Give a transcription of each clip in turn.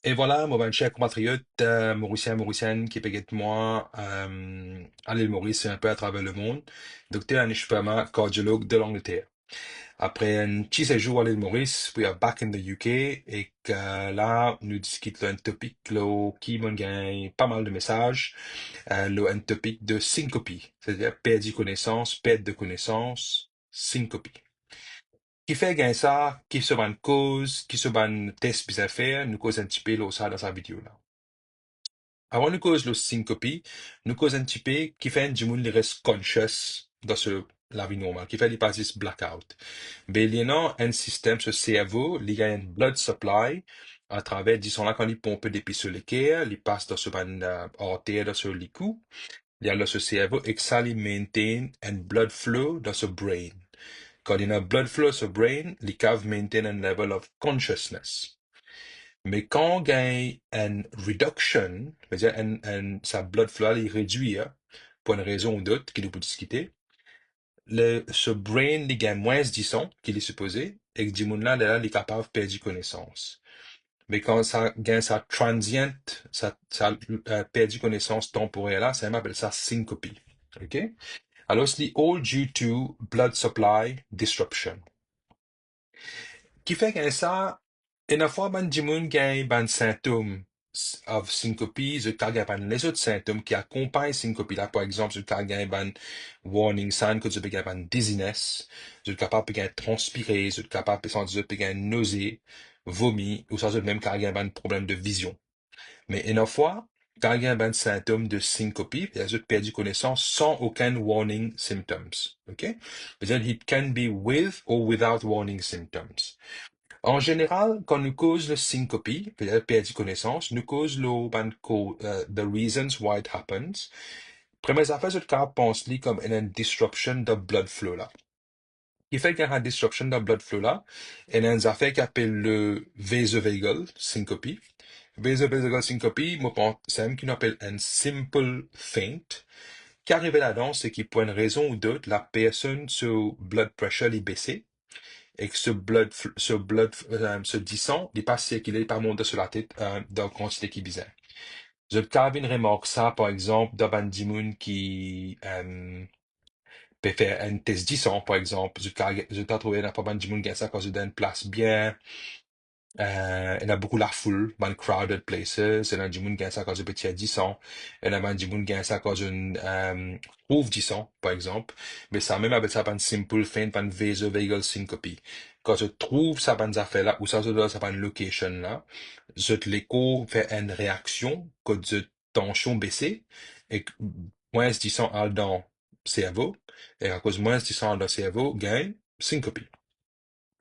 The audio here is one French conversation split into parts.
Et voilà, mon ben, cher compatriote, Mauricien, Mauricienne, Québécois, moi, à l'île Maurice et un peu à travers le monde, docteur Anish Verma, cardiologue de l'Angleterre. Après un petit séjour à l'île Maurice, we are back in the UK et que là, nous discutons un topic là, qui m'a gagné pas mal de messages, un topic de syncope, c'est-à-dire perte de connaissance, perte de connaissance, syncope. Qui fait gagner ça, qui se van cause, qui se van test bizarre faire, nous cause un petit peu là, ça dans sa vidéo là. Avant nous cause le syncope, nous cause un petit peu qui fait du monde reste conscious dans la vie normale, qui fait des passes blackout. Mais il y a un système, ce cerveau, il y a un blood supply à travers, disons là, quand il pompe depuis sur le cœur, il passe dans ce ban artère, dans ce licou, il y a là ce cerveau, et que ça, il maintain un blood flow dans ce brain. Quand il y a un blood flow dans ce brain, il cave maintain un level of consciousness. Mais quand il y a une reduction, c'est-à-dire sa blood flow il réduit, hein, pour une raison ou d'autre, qu'il peut discuter, ce brain, il gagne moins 10 ans qu'il est supposé, et que du monde là, il est capable de perdre connaissance. Mais quand ça gagne sa transient, ça perdu connaissance temporaire là, ça m'appelle ça syncope. OK? Alors, c'est all due to blood supply disruption. Qui fait que ça, une fois ban du monde gagne ban symptômes of syncope, je cargue ban les autres symptômes qui accompagnent syncope là, par exemple, je cargue ban warning sign que je peux ban dizziness, je suis capable de transpirer, je suis capable de sentir de nausée, vomi, ou ça, je même cargue ban problème de vision. Mais une fois, cargue ban symptômes de syncope, les autres perdu connaissance sans aucun warning symptoms. OK? C'est-à-dire, it can be with or without warning symptoms. En général, quand nous cause le syncope, peut-être perdre connaissance, nous cause le the reasons why it happens. Première affaire, c'est le pense-li comme une disruption de blood flow là. Il fait qu'il y a une disruption de blood flow là, et il y a une affaire qui appelle le vasovagal syncope. Vasovagal syncope, moi, c'est un qui appelle un simple faint. Qui arrive là-dedans, c'est qu'il, pour une raison ou d'autre, la personne, son blood pressure est baissé et que ce descend, il n'est pas circulé, il n'est pas monté sur la tête dans quantité qui est bizarre. Je Calvin remarque ça, par exemple, dans un dimoun qui peut faire un test 10 par exemple. Je t'ai trouvé dans pas mal de dimoun qui a ça quand je donne place bien. Il y a beaucoup la foule, dans crowded places. Il y a du monde qui a ça quand je petit à 10 ans. Il y a du monde qui a ça quand je trouve 10 ans, par exemple. Mais ça même avec ça, pas une simple feint, pas une vasovagal syncope. Quand je trouve ça, pas une affaire là, ou ça, ça pas une location là, je te l'écho fait une réaction, que de tension baissée, et que moins 10 ans dans le cerveau, et à cause moins 10 ans dans le cerveau, gagne syncope.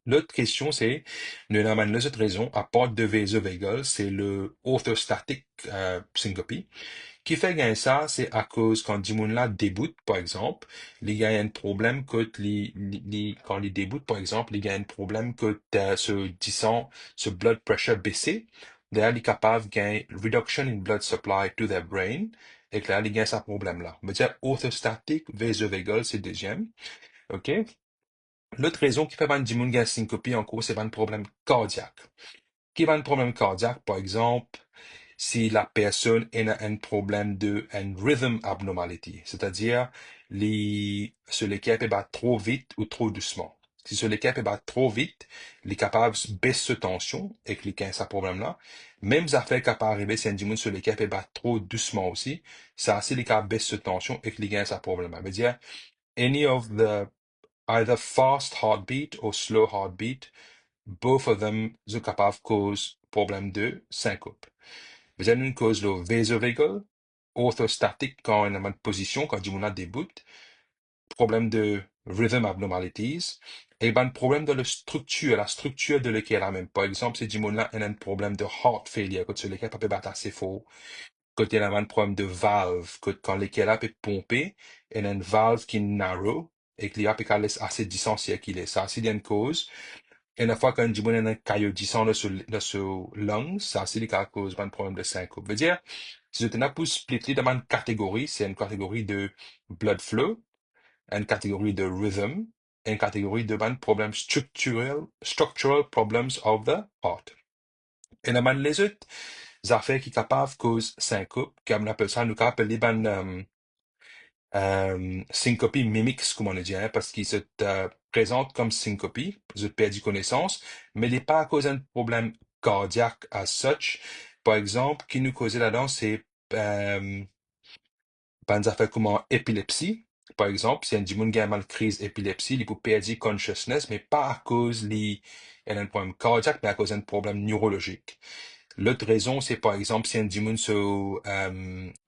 L'autre question, c'est, nous avons une autre raison, à part de vasovagal, c'est le orthostatic syncope. Qui fait gagner ça, c'est à cause quand Dimon là débute, par exemple, il y a un problème que quand il débute, par exemple, il y a un problème que ce disant, ce blood pressure baissé, là, il est capable de gagner reduction in blood supply to their brain, et que là, il y a ce problème-là. Mais dire orthostatic vasovagal, c'est deuxième. OK? L'autre raison qui fait du monde syncope en cours, c'est un problème cardiaque. Qui va un problème cardiaque, par exemple, si la personne a un problème de un rhythm abnormality, c'est-à-dire sur les cœurs peut battre trop vite ou trop doucement. Si sur les cœurs peut battre trop vite, il est capable de baisser la tension et que a ce problème-là. Même affaire qui peut arriver si un monde sur les cœurs peut battre trop doucement aussi, ça aussi, il est capable de baisser la tension et que a ce problème-là. veut dire, any of the either fast heartbeat or slow heartbeat, both of them sont capables de cause problème de syncope. Vous avez une cause le vasovagal, orthostatic quand on est en position, quand du monde débute, problème de rhythm abnormalities, et ben problème de la structure de l'équerre là même. Par exemple, si du monde là a un problème de heart failure, quand sur l'équerre peut battre assez fort, quand il y a un problème de valve, quand l'équerre là peut pomper, il y a une valve qui est narrow, et qu'il y a assez distancié qu'il est. Ça, c'est une cause. Et une fois qu'un djibouti a un caillou descend de ce lung, ça, c'est les cas cause d'un problème de syncope. Veut dire, si je tenais pour splitter dans une catégorie, c'est une catégorie de blood flow, une catégorie de rhythm, et une catégorie de problèmes structural problems of the heart. Et dans les autres affaires qui capables cause syncope, comme on appelle ça, nous appelle les ban syncope mimics, comme on le dit, hein, parce qu'ils se présentent comme syncope, ils perdent connaissance, mais n'est pas à cause d'un problème cardiaque as such. Par exemple, qui nous causait là-dedans, c'est euh, ben, des affaires comme en épilepsie. Par exemple, si un monde qui a une crise d'épilepsie, il peut perdre consciousness, mais pas à cause d'un problème cardiaque, mais à cause d'un problème neurologique. L'autre raison, c'est par exemple si un demon so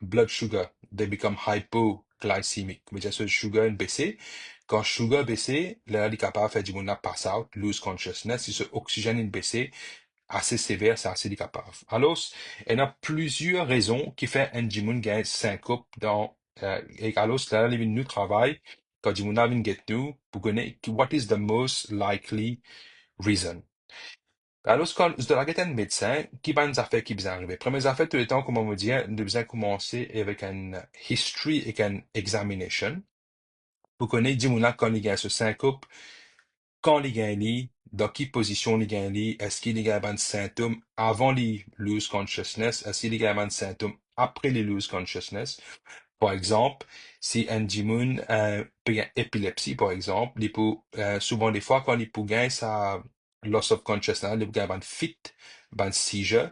blood sugar, they become hypoglycemic. Mais ce sugar est baissé. Quand sugar baissé, là, il est capable de faire du monde pass out, lose consciousness. Si ce oxygène est baissé, assez sévère, c'est assez capable. Alors, il y a plusieurs raisons qui font un demon gagne syncope dans, et alors, là, nous travaillons quand demon a une get nous, pour connaître what is the most likely reason. Alors, quand je dois regarder un médecin, qui va nous affaires qui vous arriver? Première affaire, tout le temps, comme on me dit, nous devons commencer avec un history et un examination. Pour connaître, dis-moi quand il y a ce syncope, quand il gagne, dans quelle position il gagne, est-ce qu'il y a un symptôme avant les lose consciousness, est-ce qu'il y a un symptôme après les lose consciousness? Par exemple, si un demon peut gagner épilepsie, par exemple, il peut, souvent des fois, quand il peut gagner sa loss of consciousness, il peut gagner un fit, un seizure,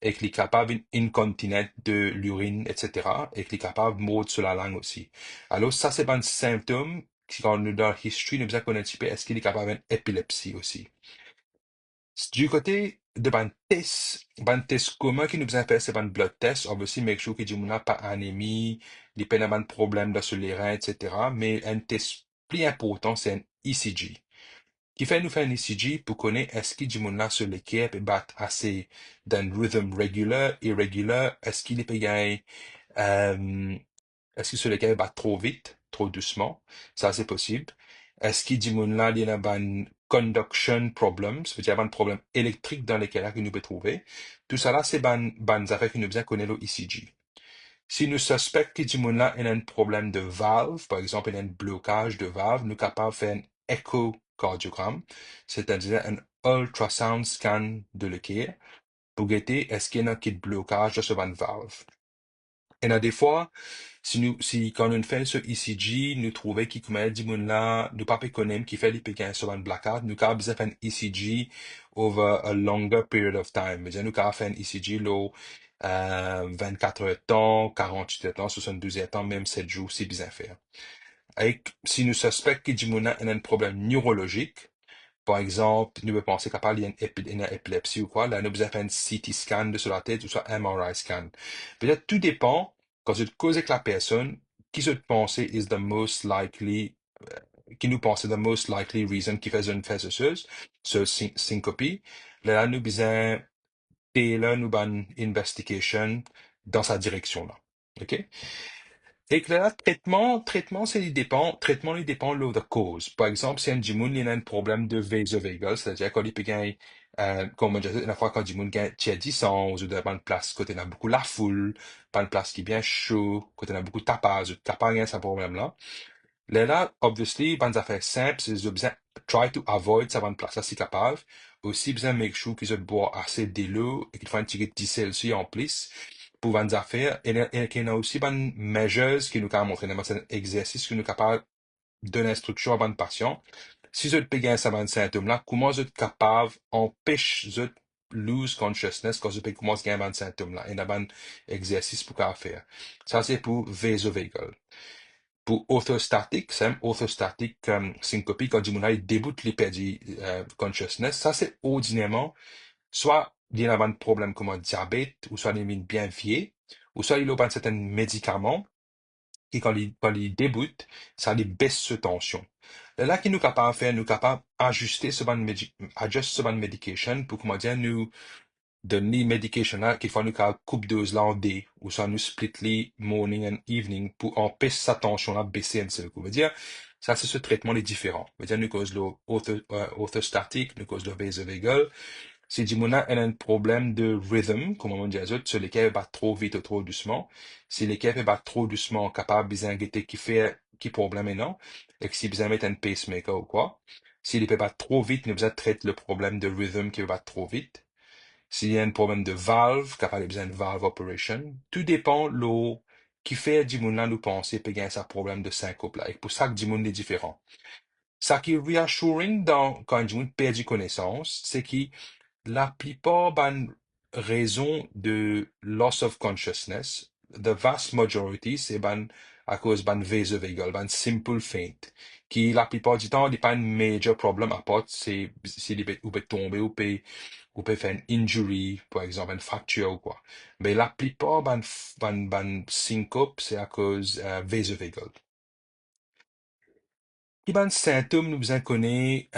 et qu'il est capable d'incontinent de l'urine, etc., et qu'il est capable de mordre sur la langue aussi. Alors, ça, c'est un symptôme qui, quand nous, dans la history, nous besoin connaître un petit peu, est-ce qu'il est capable d'une épilepsie aussi. Du côté de ban test commun qui nous besoin faire, c'est ban blood test. Obviously, make sure que du n'a pas anémie, il n'y a pas de problème dans sur les reins, etc. Mais un test plus important, c'est un ECG. Qui fait nous faire un ECG pour connaître est-ce que du monde là sur l'équipe bat assez d'un rhythm régulier, irrégulier, est-ce qu'il est payé, est-ce que sur lesquels il bat trop vite, trop doucement? Ça, c'est possible. Est-ce qu'il dit, mon là, il y a un conduction problems, c'est-à-dire un problème électrique dans lesquels que nous pouvons trouver. Tout ça là, c'est ban affaires que nous besoin connaître le ECG. Si nous suspectons que du monde là, il y a un problème de valve, par exemple, il y a un blocage de valve, nous sommes capables de faire un échocardiogramme, c'est-à-dire un ultrasound scan de le cœur, pour guetter est-ce qu'il y a un blocage de ce valve. Et a des fois, si quand on fait ce ECG, nous trouvons qu'il commet du monde là, nous pas connaître qui fait les pékins sur un blackout, nous avons besoin faire un ECG over a longer period of time. C'est-à-dire, nous avons fait un ECG là, 24 heures de temps, 48 heures de temps, 72 heures de temps, même 7 jours, c'est bien faire. Et si nous suspectons que du monde là a un problème neurologique, par exemple, nous pouvons penser qu'à part il y a une épilepsie ou quoi, là, nous besoin faire un CT scan de sur la tête ou soit un MRI scan. Peut-être tout dépend, quand tu causes avec la personne, qui se pense is the most likely, qui nous pense the most likely reason qui fait une fesse osseuse, ce syncope. Là, nous besoin, là, nous ban investigation dans sa direction là. OK? Et que là, traitement, traitement, il dépend de la cause. Par exemple, si un djimoun, il a un problème de vasovagal, c'est-à-dire quand il peut gagner, comme on disait, la fois quand djimoun gagne tièdissance, ou de une place, côté il a beaucoup la foule, pas une place qui est bien chaud, côté il a beaucoup de tapage, ou tapage, il y a ce problème-là. Là, obviously, bonnes affaires simples, c'est de bien try to avoid sa bonne place, ça c'est capable. Aussi, bien make sure qu'ils boivent assez d'eau et qu'ils font un petit peu de sel aussi en plus pour bonnes affaires. Et qu'il y a aussi bonnes measures qui nous ont montré, un exercice qui nous capable de l'instruction à bonne patient. Si vous avez un ces symptômes-là, comment vous êtes capable d'empêcher de lose consciousness quand vous commencez à avoir ces symptômes-là? Il y a un bon exercice pour faire. Ça, c'est pour vasovagal. Pour orthostatique, c'est orthostatique syncope, quand du monde déboute les perdus consciousness, ça c'est ordinairement, soit il y a un problème comme un diabète, ou soit il est bien vieux, ou soit il a un certain médicament, qui quand il débute, ça lui baisse ce tension. Là, qui nous capable de faire, nous capable d'ajuster ce ban medication pour, comment dire, nous, donner medication là, qu'il faut nous faire coupe dose là en D, ou soit nous split les morning and evening pour empêcher sa tension là baisser un seul coup. Veut dire, ça, c'est ce traitement les différents. Veut dire, nous cause le orthostatique, nous cause le vasovagal. Si du monde a un problème de rhythm, comme on dit à autres, sur lesquels bat trop vite ou trop doucement. Si l'équipe bat trop doucement, capable de bien guetter qui fait, qui problème est non, et que si besoin mettre un pacemaker ou quoi. Si l'équipe bat trop vite, nous besoin traiter le problème de rhythm qui va trop vite. S'il y a un problème de valve, capable besoin de valve operation, tout dépend l'eau qui fait du monde là nous penser qu'il y a un problème de syncope là. Et pour ça que du monde est différent. Ça qui est reassuring quand du monde perd du connaissance, c'est que la plupart ban raison de loss of consciousness, the vast majority, c'est ban à cause ban vasovagal, ban simple faint, qui la plupart du temps n'est pas un major problème à part c'est ou peut tomber ou peut faire une injury, par exemple, une fracture ou quoi. Mais la plupart ban syncope, c'est à cause vasovagal. Il y a un symptôme nous en connaît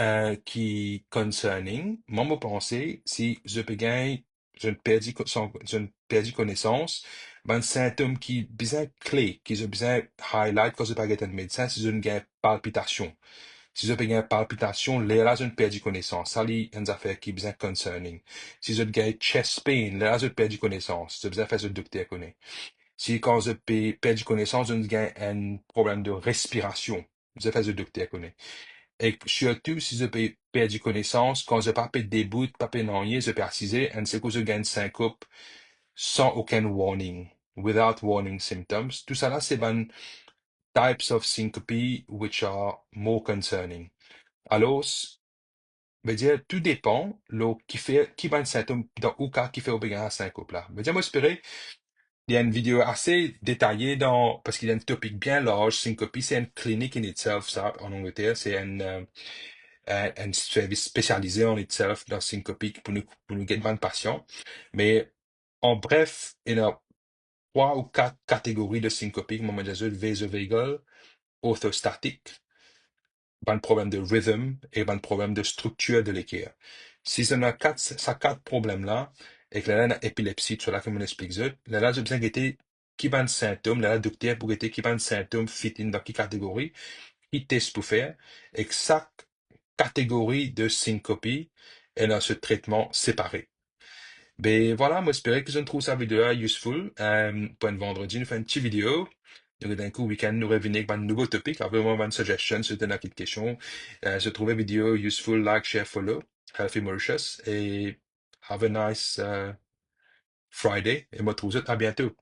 qui concerning. Moi, je pense si je gagne, je ne perds connaissance, un symptôme qui bien clé, qui je besoin highlight quand je pas un médecin, si je ne gagne palpitation. Si je gagne palpitation, là, je ne perds connaissance. Ça, c'est une affaire qui est bien concerning. Si je gagne chest pain, là, je perds connaissance. Je besoin faire ce docteur connaît. Si quand je perds connaissance, je gagne un problème de respiration. Je fais ce docteur connaît. Et surtout, si je peux perdre connaissance, quand je pas des bouts, pas non, je peux assiser, et c'est que je gagne syncope sans aucun warning, without warning symptoms. Tout ça là, c'est ben types of syncope which are more concerning. Alors, veut dire, tout dépend, qui va un symptôme, dans ou cas qui fait obéir à syncope là. Veut dire, moi, espérer, il y a une vidéo assez détaillée parce qu'il y a un topic bien large, syncope, c'est une clinique in itself, ça, en Angleterre, c'est un service spécialisé en itself dans syncope pour nous guider de patients. Mais en bref, il y a trois ou quatre catégories de syncope, moment de vasovagal, orthostatique, pas de problème de rhythm et pas de problème de structure de l'équerre. Si on a quatre problèmes-là, et que là, on a épilepsie, tout cela, comme on explique, là, j'ai besoin de qui va de symptômes, là, le docteur pour guetter qui va de symptômes fit in dans quelle catégorie, qui test pour faire, et que chaque catégorie de syncope, elle a ce traitement séparé. Ben voilà, moi j'espère que je trouve cette vidéo useful. Pour un vendredi, nous faisons une petite vidéo. Donc d'un coup, week-end, nous revenons avec un nouveau topic, avec vraiment une suggestion sur une petite question. Je trouve la vidéo useful, like, share, follow. Healthy Mauritius. Et have a nice Friday. Et moi, je vous dis à bientôt.